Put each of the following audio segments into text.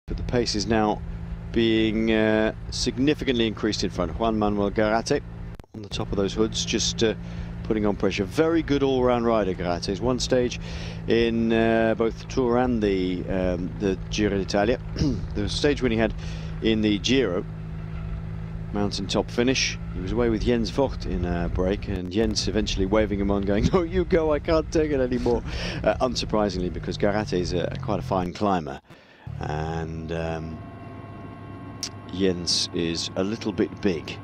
But the pace is now being significantly increased in front. Juan Manuel Garate on the top of those hoods, just putting on pressure. Very good all-round rider, Garate. He's won stage in both the Tour and the Giro d'Italia. The stage when he had in the Giro, mountain top finish. He was away with Jens Vogt in a break, and Jens eventually waving him on, going, "No, you go, I can't take it anymore." Unsurprisingly, because Garate is quite a fine climber, and Jens is a little bit big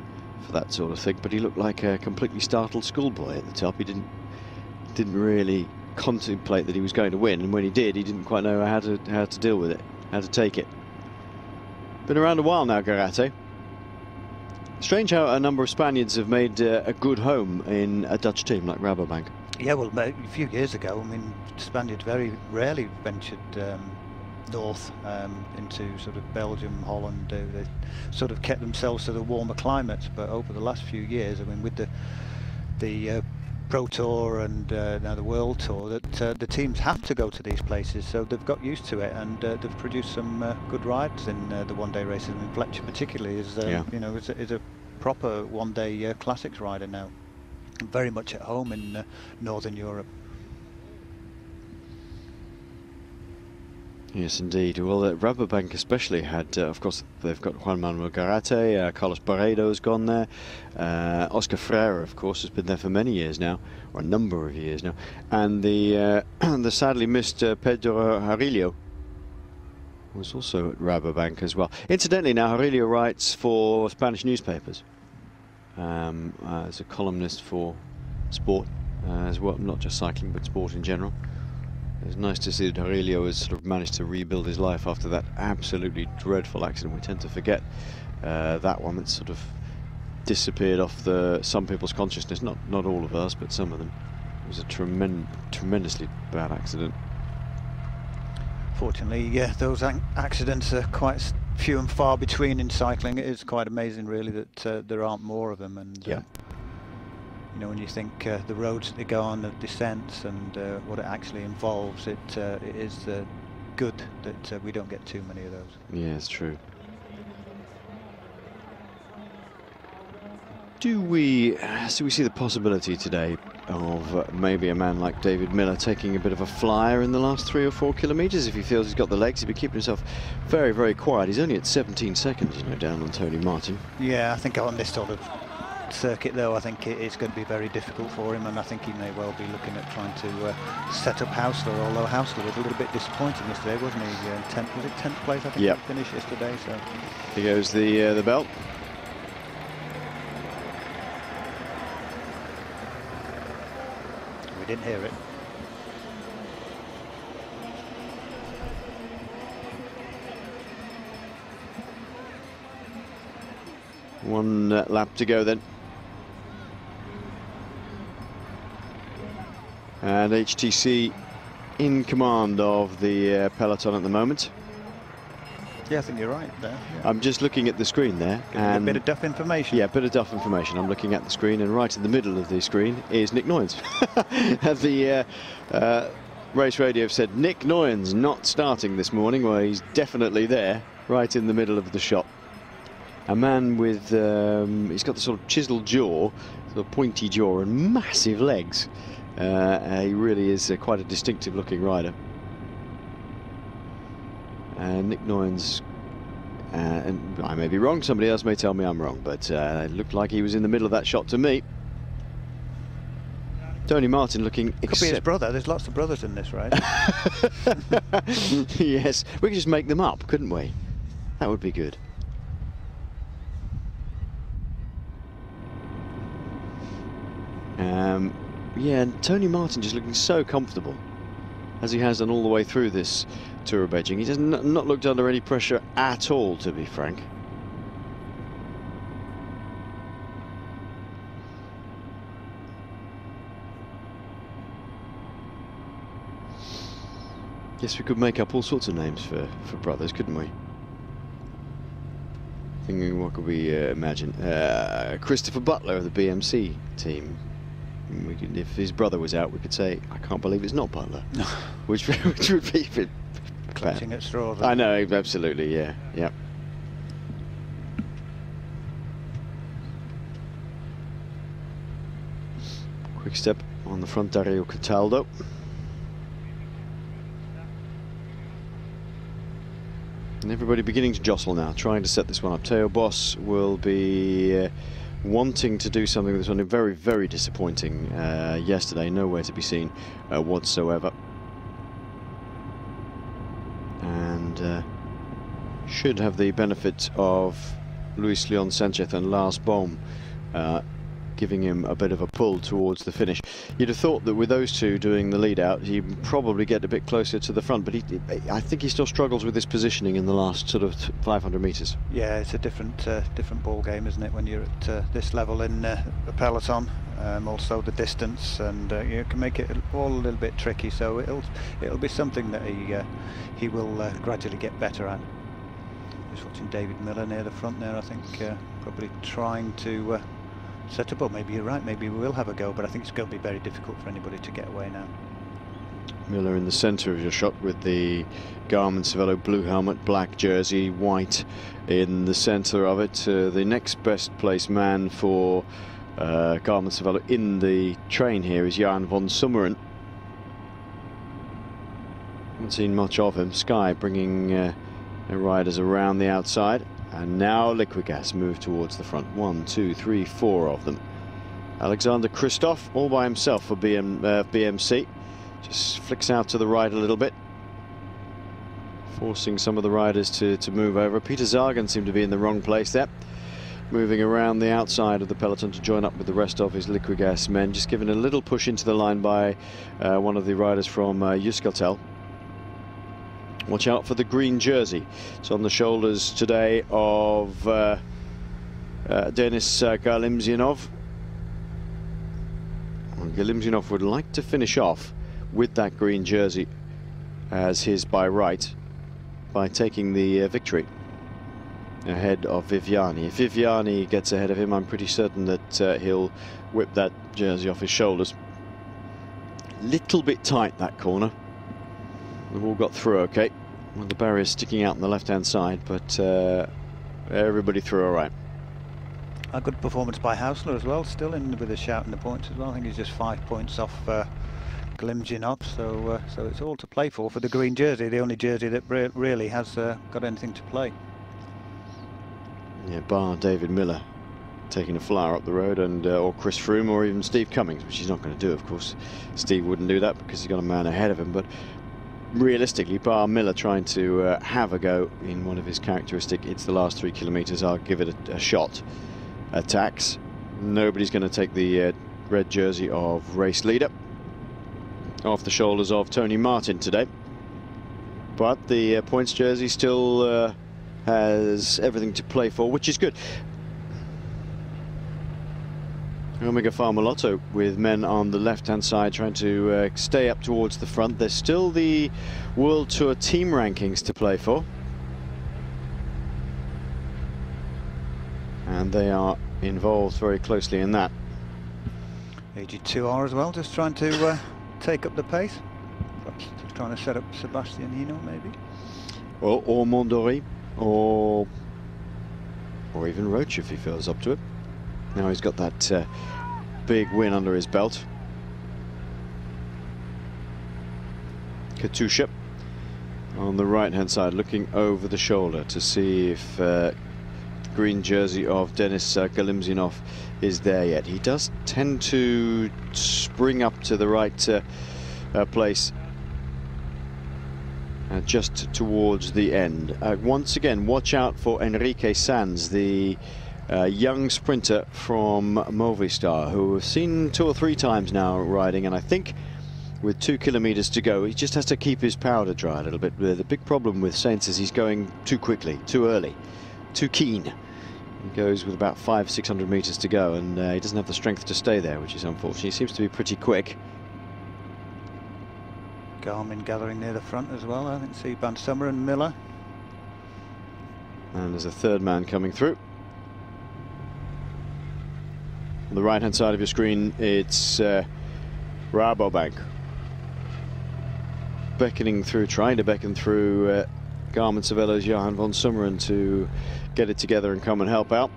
for that sort of thing, but he looked like a completely startled schoolboy at the top. He didn't really contemplate that he was going to win, and when he did, he didn't quite know how to deal with it, how to take it. Been around a while now, Garate. Strange how a number of Spaniards have made a good home in a Dutch team like Rabobank. Yeah, well, a few years ago, I mean, Spaniards very rarely ventured north into sort of Belgium, Holland. They sort of kept themselves to the warmer climates, but over the last few years, I mean, with the Pro Tour and now the World Tour, that the teams have to go to these places, so they've got used to it, and they've produced some good rides in the one-day races. I mean, Fletcher particularly is, you know, is a proper one-day classics rider now, very much at home in Northern Europe. Yes, indeed. Well, Rabobank especially had, of course, they've got Juan Manuel Garate, Carlos Barredo's gone there, Oscar Freire, of course, has been there for many years now, or a number of years now, and the sadly missed Pedro Jarillo was also at Rabobank as well. Incidentally, now Jarillo writes for Spanish newspapers as a columnist for sport as well, not just cycling, but sport in general. It's nice to see that Jarillo has sort of managed to rebuild his life after that absolutely dreadful accident. We tend to forget that one that's sort of disappeared off some people's consciousness, not all of us, but some of them. It was a tremendously bad accident. Fortunately, yeah, those accidents are quite few and far between in cycling. It is quite amazing, really, that there aren't more of them. And yeah. You know, when you think the roads that they go on, the descents, and what it actually involves, it is good that we don't get too many of those. Yeah, it's true. Do we see the possibility today of maybe a man like David Miller taking a bit of a flyer in the last 3 or 4 kilometres if he feels he's got the legs? He's been keeping himself very, very quiet. He's only at 17 seconds, you know, down on Tony Martin. Yeah, I think on this sort of circuit, though, I think it's going to be very difficult for him, and I think he may well be looking at trying to set up Hausler, although Hausler was a little bit disappointing yesterday, wasn't he? 10th, was it 10th place, I think, yep. He finished yesterday. So here goes the belt. We didn't hear it. One lap to go then. And HTC in command of the peloton at the moment. Yeah, I think you're right there. Yeah. I'm just looking at the screen there. And a bit of Duff information. Yeah, a bit of Duff information. I'm looking at the screen, and right in the middle of the screen is Nick Noyens. The race radio said Nick Noyens not starting this morning. Well, he's definitely there, right in the middle of the shot. A man with, he's got the sort of chiseled jaw, sort of pointy jaw, and massive legs. He really is quite a distinctive looking rider. And Nick Noyens, and I may be wrong, somebody else may tell me I'm wrong, but it looked like he was in the middle of that shot to me. Tony Martin looking... Could be his brother. There's lots of brothers in this race. Yes, we could just make them up, couldn't we? That would be good. Yeah, and Tony Martin just looking so comfortable, as he has done all the way through this Tour of Beijing. He does not looked under any pressure at all, to be frank. Yes, we could make up all sorts of names for brothers, couldn't we? Thinking, what could we imagine? Christopher Butler of the BMC team. We could, if his brother was out, we could say, I can't believe it's not Butler. which would be compare. Clutching at straws. I know, absolutely, yeah, yeah. Quick step on the front, Dario Cataldo. And everybody beginning to jostle now, trying to set this one up. Theo Boss will be wanting to do something with this one. Very, very disappointing yesterday. Nowhere to be seen whatsoever. And should have the benefit of Luis Leon Sanchez and Lars Bohm giving him a bit of a pull towards the finish. You'd have thought that with those two doing the lead out, he'd probably get a bit closer to the front, but I think he still struggles with his positioning in the last sort of 500 metres. Yeah, it's a different ball game, isn't it, when you're at this level in the peloton. Also the distance, and you can make it all a little bit tricky. So it'll be something that he will gradually get better at. Just watching David Miller near the front there. I think probably trying to set up. Maybe you're right. Maybe we will have a go, but I think it's going to be very difficult for anybody to get away now. Miller in the centre of your shot with the Garmin Cervelo blue helmet, black jersey, white in the centre of it. The next best placed man for Garmin Cervelo in the train here is Jan von Summeren. Haven't seen much of him. Sky bringing their riders around the outside, and now Liquigas move towards the front. 1, 2, 3, 4 of them. Alexander Kristoff all by himself for BMC. Just flicks out to the right a little bit, forcing some of the riders to move over. Peter Sagan seemed to be in the wrong place there, moving around the outside of the peloton to join up with the rest of his Liquigas men. Just given a little push into the line by one of the riders from Euskaltel. Watch out for the green jersey. It's on the shoulders today of Denis Galimzyanov. Galimzyanov would like to finish off with that green jersey as his by right by taking the victory ahead of Viviani. If Viviani gets ahead of him, I'm pretty certain that he'll whip that jersey off his shoulders. Little bit tight, that corner. They've all got through okay. Well, the barrier's sticking out on the left-hand side, but everybody through all right. A good performance by Hausler as well, still in with a shout in the points as well. I think he's just 5 points off Galimzyanov, so it's all to play for the green jersey, the only jersey that really has got anything to play. Yeah, bar David Miller taking a flyer up the road, and or Chris Froome, or even Steve Cummings, which he's not going to do, of course. Steve wouldn't do that because he's got a man ahead of him, but realistically, bar Miller trying to have a go in one of his characteristic, it's the last 3 kilometres, I'll give it a shot attacks. Nobody's going to take the red jersey of race leader off the shoulders of Tony Martin today, but the points jersey still has everything to play for, which is good. Omega Pharma Lotto with men on the left-hand side trying to stay up towards the front. There's still the World Tour team rankings to play for, and they are involved very closely in that. AG2R as well, just trying to take up the pace. Perhaps just trying to set up Sebastian Hino, maybe. Or Mondori, or even Roach if he feels up to it. Now he's got that big win under his belt. Katusha on the right-hand side, looking over the shoulder to see if green jersey of Denis Galimzyanov is there yet. He does tend to spring up to the right place just towards the end. Once again, watch out for Enrique Sanz, the young sprinter from Movistar, who we've seen 2 or 3 times now riding, and I think with 2 kilometers to go, he just has to keep his powder dry a little bit. The big problem with Sainz is he's going too quickly, too early, too keen. He goes with about 500-600 meters to go, and he doesn't have the strength to stay there, which is unfortunate. He seems to be pretty quick. Garmin gathering near the front as well. I think see Van Summer and Miller. And there's a third man coming through. On the right-hand side of your screen, it's Rabobank. beckoning through, trying to beckon through Garmin Cervelo's Johan von Summeren to get it together and come and help out.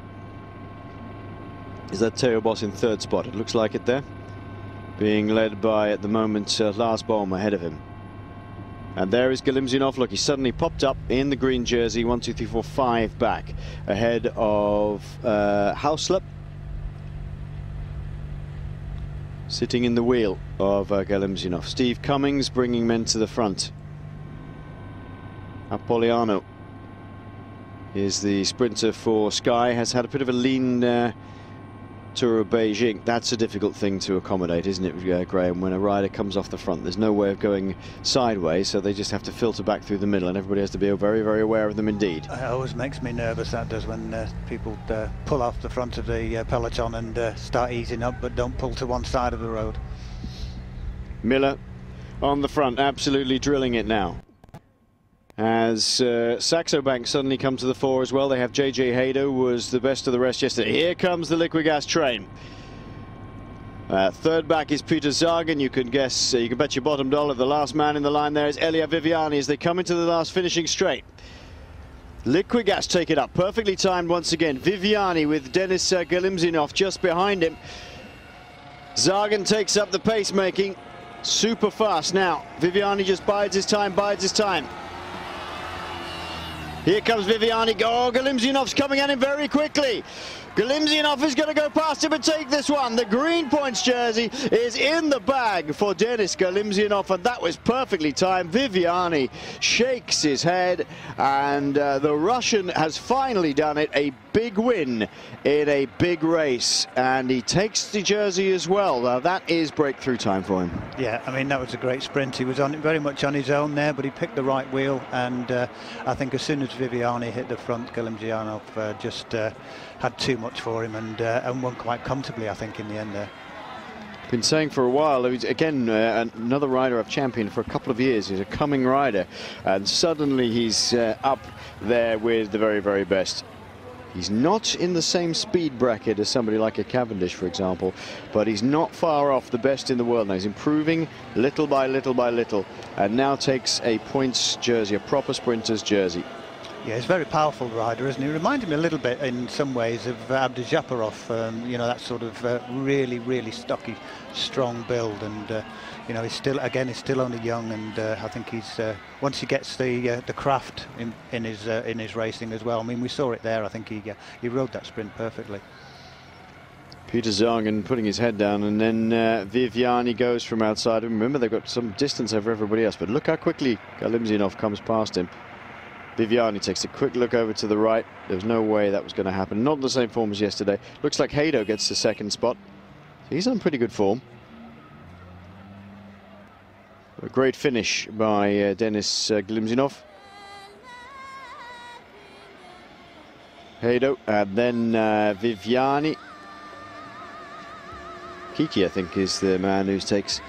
Is that Theo Bos in third spot? It looks like it there. Being led by, at the moment, Lars Bohm ahead of him. And there is Galimzyanov. Look, he suddenly popped up in the green jersey. 1, 2, 3, 4, 5 back ahead of Hausler. Sitting in the wheel of Galimzyanov. Steve Cummings bringing men to the front. Apoliano is the sprinter for Sky. Has had a bit of a lean Tour of Beijing. That's a difficult thing to accommodate, isn't it, Graham? When a rider comes off the front, there's no way of going sideways, so they just have to filter back through the middle, and everybody has to be very, very aware of them indeed. It always makes me nervous, that does, when people pull off the front of the peloton and start easing up, but don't pull to one side of the road. Miller on the front, absolutely drilling it now. As Saxo Bank suddenly come to the fore as well. They have JJ Haydo, was the best of the rest yesterday. Here comes the Liquigas train. Third back is Peter Sagan. You can guess, you can bet your bottom dollar the last man in the line there is Elia Viviani as they come into the last finishing straight. Liquigas take it up, perfectly timed once again. Viviani with Denis Galimzyanov just behind him. Sagan takes up the pacemaking, super fast now. Viviani just bides his time, bides his time. Here comes Viviani. Oh, Galimzyanov's coming at him very quickly. Galimzyanov is going to go past him and take this one. The green points jersey is in the bag for Denis Galimzyanov, and that was perfectly timed. Viviani shakes his head, and the Russian has finally done it. A big win in a big race, and he takes the jersey as well. Now, that is breakthrough time for him. Yeah, I mean, that was a great sprint. He was on very much on his own there, but he picked the right wheel, and I think as soon as Viviani hit the front, Galimzyanov just had too much for him, and won quite comfortably, I think, in the end there. Been saying for a while, he's again another rider I've championed for a couple of years. He's a coming rider, and suddenly he's up there with the very, very best. He's not in the same speed bracket as somebody like a Cavendish, for example, but he's not far off the best in the world now. He's improving little by little by little, and now takes a points jersey, a proper sprinter's jersey. Yeah, he's a very powerful rider, isn't he? He reminded me a little bit, in some ways, of Abdujaparov. You know, that sort of really, really stocky, strong build, and you know, he's still only young, and I think he's once he gets the craft in his racing as well. I mean, we saw it there. I think he rode that sprint perfectly. Peter Sagan putting his head down, and then Viviani goes from outside him. Remember, they've got some distance over everybody else, but look how quickly Galimzyanov comes past him. Viviani takes a quick look over to the right. There was no way that was going to happen. Not in the same form as yesterday. Looks like Haydo gets the second spot. So he's on pretty good form. A great finish by Denis Galimzyanov. Haydo, and then Viviani. Kiki, I think, is the man who takes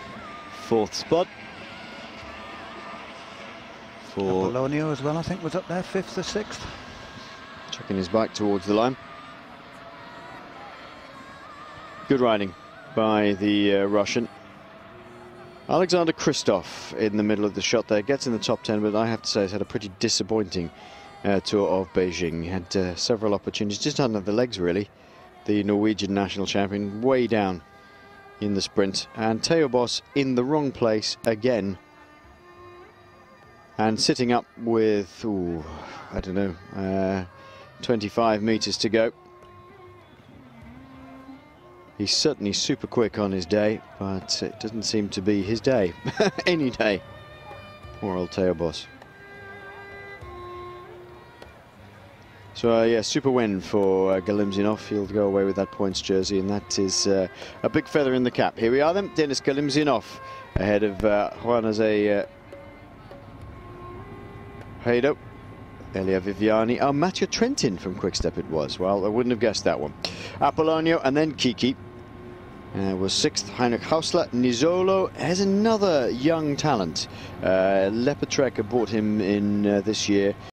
fourth spot. Apolonio as well, I think, was up there, 5th or 6th. Checking his bike towards the line. Good riding by the Russian. Alexander Kristoff in the middle of the shot there, gets in the top 10, but I have to say he's had a pretty disappointing Tour of Beijing. He had several opportunities, just hadn't had the legs really. The Norwegian national champion way down in the sprint, and Theo Bos in the wrong place again. And sitting up with, ooh, I don't know, 25 meters to go. He's certainly super quick on his day, but it doesn't seem to be his day. Any day. Poor old Theo Bos. So yeah, super win for Galimzyanov. He'll go away with that points jersey, and that is a big feather in the cap. Here we are then, Denis Galimzyanov ahead of Juan Jose Haydo, Elia Viviani. Oh, Mattia Trentin from Quickstep it was. Well, I wouldn't have guessed that one. Apollonio and then Kiki. Was 6th, Heinrich Hausler. Nizzolo has another young talent. Lepetrek bought him in this year.